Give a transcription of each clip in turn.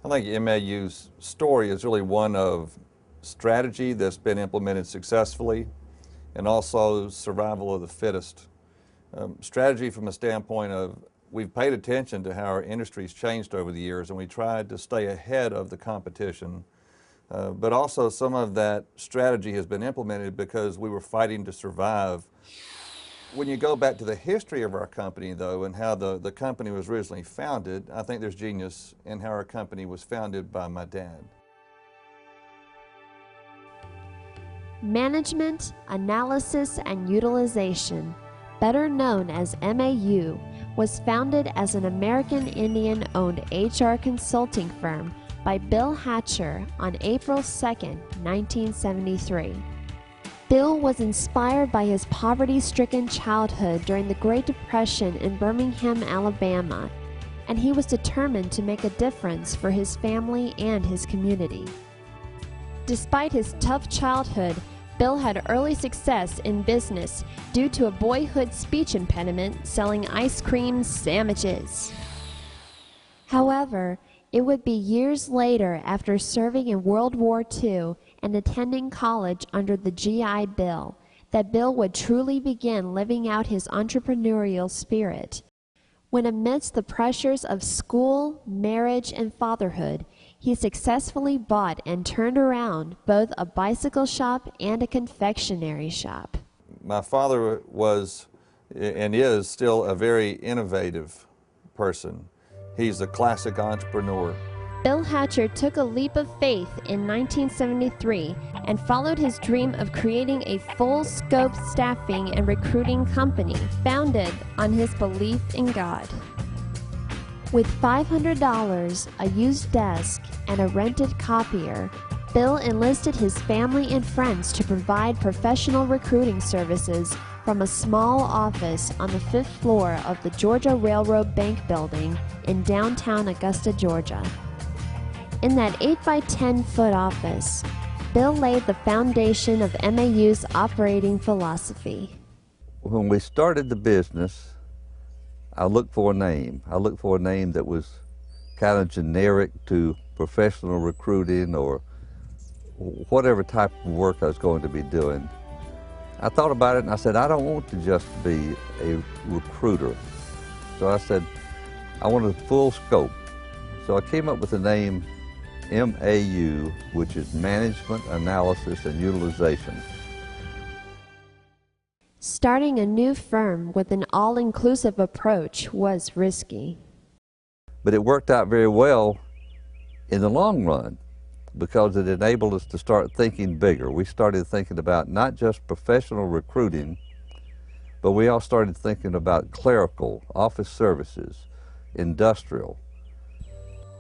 I think MAU's story is really one of strategy that's been implemented successfully and also survival of the fittest. Strategy from a standpoint of we've paid attention to how our industry's changed over the years and we tried to stay ahead of the competition. But also some of that strategy has been implemented because we were fighting to survive. When you go back to the history of our company though and how the company was originally founded, I think there's genius in how our company was founded by my dad. Management, Analysis and Utilization, better known as MAU, was founded as an American Indian-owned HR consulting firm by Bill Hatcher on April 2, 1973. Bill was inspired by his poverty-stricken childhood during the Great Depression in Birmingham, Alabama, and he was determined to make a difference for his family and his community. Despite his tough childhood, Bill had early success in business due to a boyhood speech impediment selling ice cream sandwiches. However, it would be years later, after serving in World War II and attending college under the GI Bill, that Bill would truly begin living out his entrepreneurial spirit. When amidst the pressures of school, marriage, and fatherhood, he successfully bought and turned around both a bicycle shop and a confectionery shop. My father was and is still a very innovative person. He's a classic entrepreneur. Bill Hatcher took a leap of faith in 1973 and followed his dream of creating a full-scope staffing and recruiting company founded on his belief in God. With $500, a used desk, and a rented copier, Bill enlisted his family and friends to provide professional recruiting services from a small office on the 5th floor of the Georgia Railroad Bank building in downtown Augusta, Georgia. In that 8 by 10 foot office, Bill laid the foundation of MAU's operating philosophy. When we started the business, I looked for a name. I looked for a name that was kind of generic to professional recruiting or whatever type of work I was going to be doing. I thought about it and I said, I don't want to just be a recruiter. So I said, I want a full scope. So I came up with the name MAU, which is Management, Analysis, and Utilization. Starting a new firm with an all-inclusive approach was risky. But it worked out very well in the long run because it enabled us to start thinking bigger. We started thinking about not just professional recruiting, but we all started thinking about clerical, office services, industrial.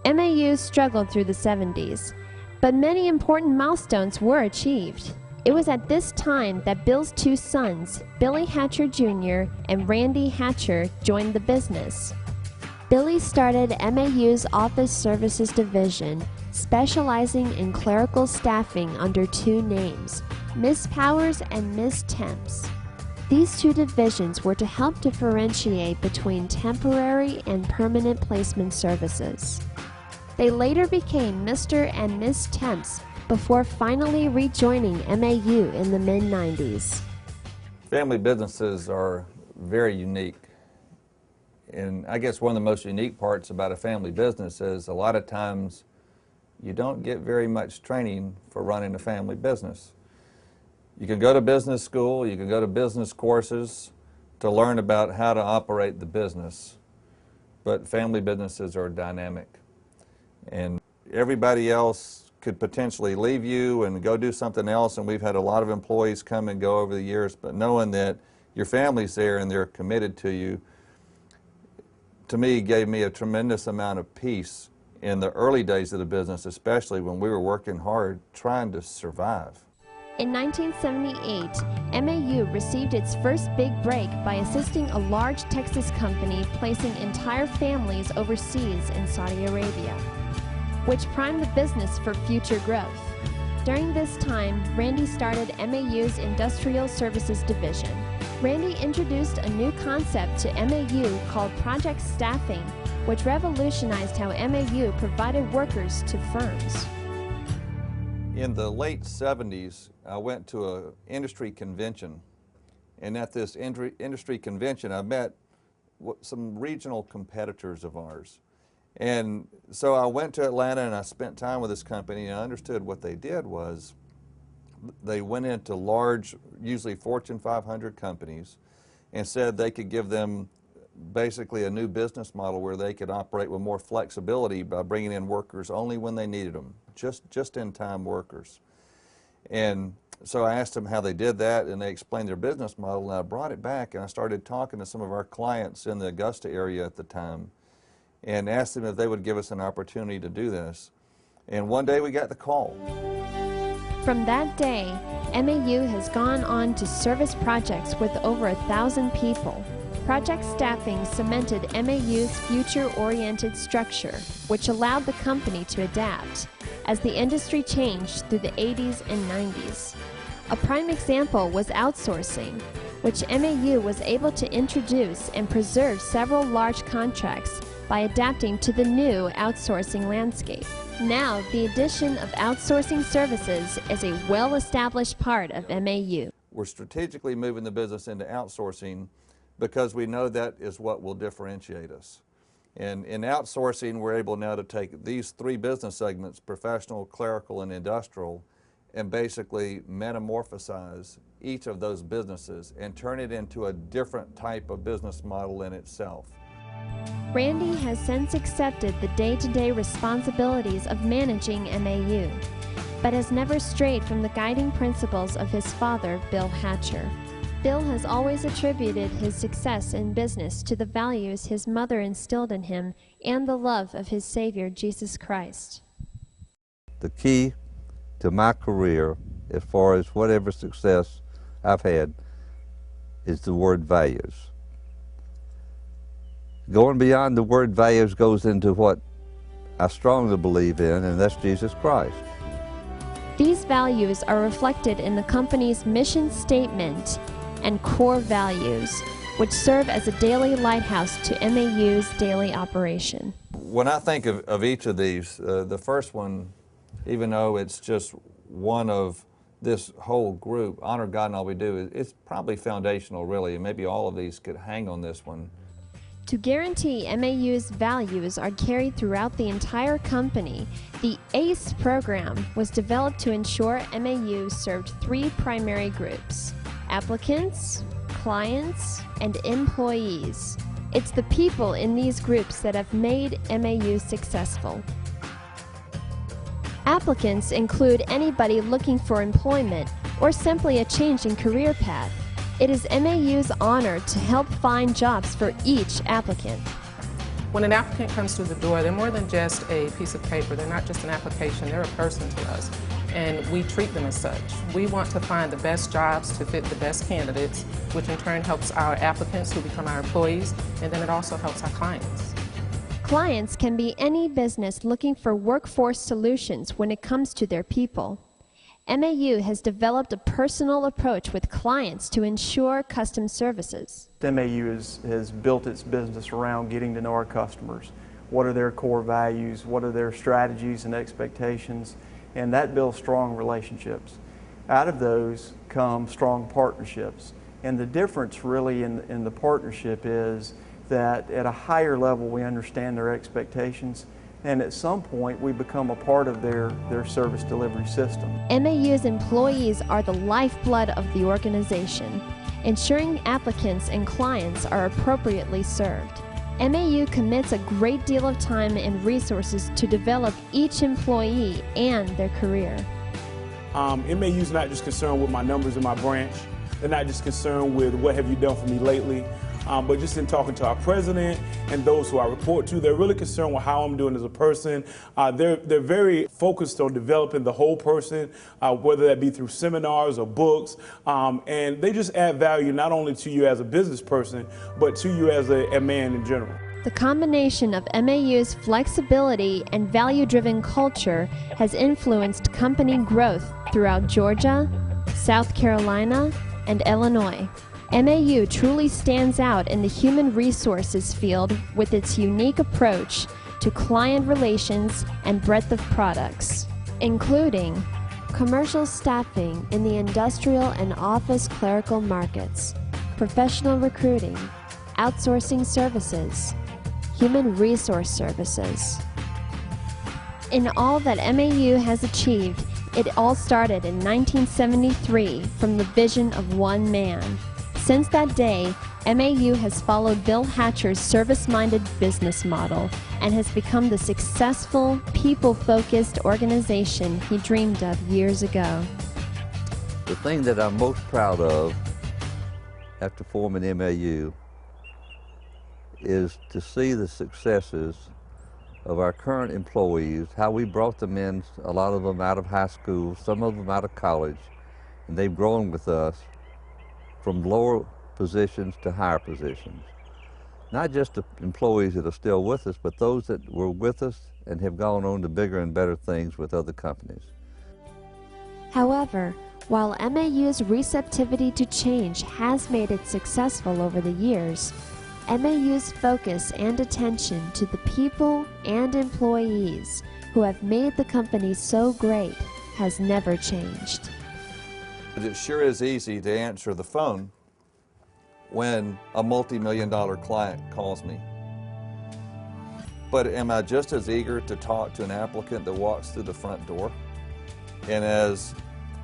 MAU struggled through the 70s, but many important milestones were achieved. It was at this time that Bill's two sons, Billy Hatcher Jr. and Randy Hatcher, joined the business. Billy started MAU's Office Services Division, specializing in clerical staffing under two names, Miss Powers and Miss Temps. These two divisions were to help differentiate between temporary and permanent placement services. They later became Mr. and Miss Temps before finally rejoining MAU in the mid-90s. Family businesses are very unique. And I guess one of the most unique parts about a family business is a lot of times you don't get very much training for running a family business. You can go to business school, you can go to business courses to learn about how to operate the business, but family businesses are dynamic. And everybody else could potentially leave you and go do something else, and we've had a lot of employees come and go over the years, but knowing that your family's there and they're committed to you, to me, gave me a tremendous amount of peace in the early days of the business, especially when we were working hard trying to survive. In 1978, MAU received its first big break by assisting a large Texas company placing entire families overseas in Saudi Arabia, which primed the business for future growth. During this time, Randy started MAU's Industrial Services Division. Randy introduced a new concept to MAU called Project Staffing which revolutionized how MAU provided workers to firms. In the late 70s, I went to an industry convention, and at this industry convention, I met some regional competitors of ours. And so I went to Atlanta and I spent time with this company, and I understood what they did was they went into large, usually Fortune 500 companies, and said they could give them basically a new business model where they could operate with more flexibility by bringing in workers only when they needed them, just-in-time workers. And so I asked them how they did that, and they explained their business model, and I brought it back and I started talking to some of our clients in the Augusta area at the time and asked them if they would give us an opportunity to do this. And one day we got the call. From that day, MAU has gone on to service projects with over 1,000 people. Project staffing cemented MAU's future-oriented structure, which allowed the company to adapt as the industry changed through the 80s and 90s. A prime example was outsourcing, which MAU was able to introduce and preserve several large contracts by adapting to the new outsourcing landscape. Now, the addition of outsourcing services is a well-established part of MAU. We're strategically moving the business into outsourcing because we know that is what will differentiate us. And in outsourcing, we're able now to take these three business segments, professional, clerical, and industrial, and basically metamorphosize each of those businesses and turn it into a different type of business model in itself. Randy has since accepted the day-to-day responsibilities of managing MAU, but has never strayed from the guiding principles of his father, Bill Hatcher. Bill has always attributed his success in business to the values his mother instilled in him and the love of his Savior, Jesus Christ. The key to my career, as far as whatever success I've had, is the word values. Going beyond the word values goes into what I strongly believe in, and that's Jesus Christ. These values are reflected in the company's mission statement and core values, which serve as a daily lighthouse to MAU's daily operation. When I think of each of these, the first one, even though it's just one of this whole group, honor God in all we do, it's probably foundational really, and maybe all of these could hang on this one. To guarantee MAU's values are carried throughout the entire company, the ACE program was developed to ensure MAU served three primary groups: applicants, clients, and employees. It's the people in these groups that have made MAU successful. Applicants include anybody looking for employment or simply a change in career path. It is MAU's honor to help find jobs for each applicant. When an applicant comes through the door, they're more than just a piece of paper. They're not just an application, they're a person to us. And we treat them as such. We want to find the best jobs to fit the best candidates, which in turn helps our applicants who become our employees, and then it also helps our clients. Clients can be any business looking for workforce solutions when it comes to their people. MAU has developed a personal approach with clients to ensure custom services. MAU has built its business around getting to know our customers. What are their core values? What are their strategies and expectations? And that builds strong relationships. Out of those come strong partnerships. And the difference really in the partnership is that at a higher level we understand their expectations, and at some point we become a part of their service delivery system. MAU's employees are the lifeblood of the organization, ensuring applicants and clients are appropriately served. MAU commits a great deal of time and resources to develop each employee and their career. MAU's not just concerned with my numbers in my branch. They're not just concerned with what have you done for me lately. But just in talking to our president and those who I report to, they're really concerned with how I'm doing as a person. They're very focused on developing the whole person, whether that be through seminars or books. And they just add value not only to you as a business person, but to you as a man in general. The combination of MAU's flexibility and value-driven culture has influenced company growth throughout Georgia, South Carolina, and Illinois. MAU truly stands out in the human resources field with its unique approach to client relations and breadth of products, including commercial staffing in the industrial and office clerical markets, professional recruiting, outsourcing services, human resource services. In all that MAU has achieved, it all started in 1973 from the vision of one man. Since that day, MAU has followed Bill Hatcher's service-minded business model and has become the successful, people-focused organization he dreamed of years ago. The thing that I'm most proud of after forming MAU is to see the successes of our current employees, how we brought them in, a lot of them out of high school, some of them out of college, and they've grown with us from lower positions to higher positions. Not just the employees that are still with us, but those that were with us and have gone on to bigger and better things with other companies. However, while MAU's receptivity to change has made it successful over the years, MAU's focus and attention to the people and employees who have made the company so great has never changed. It sure is easy to answer the phone when a multi-million-dollar client calls me. But am I just as eager to talk to an applicant that walks through the front door? And as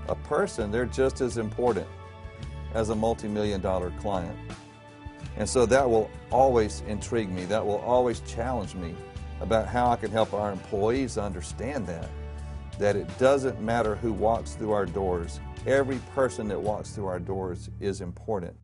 a person, they're just as important as a multi-million-dollar client. And so that will always intrigue me. That will always challenge me about how I can help our employees understand that it doesn't matter who walks through our doors. Every person that walks through our doors is important.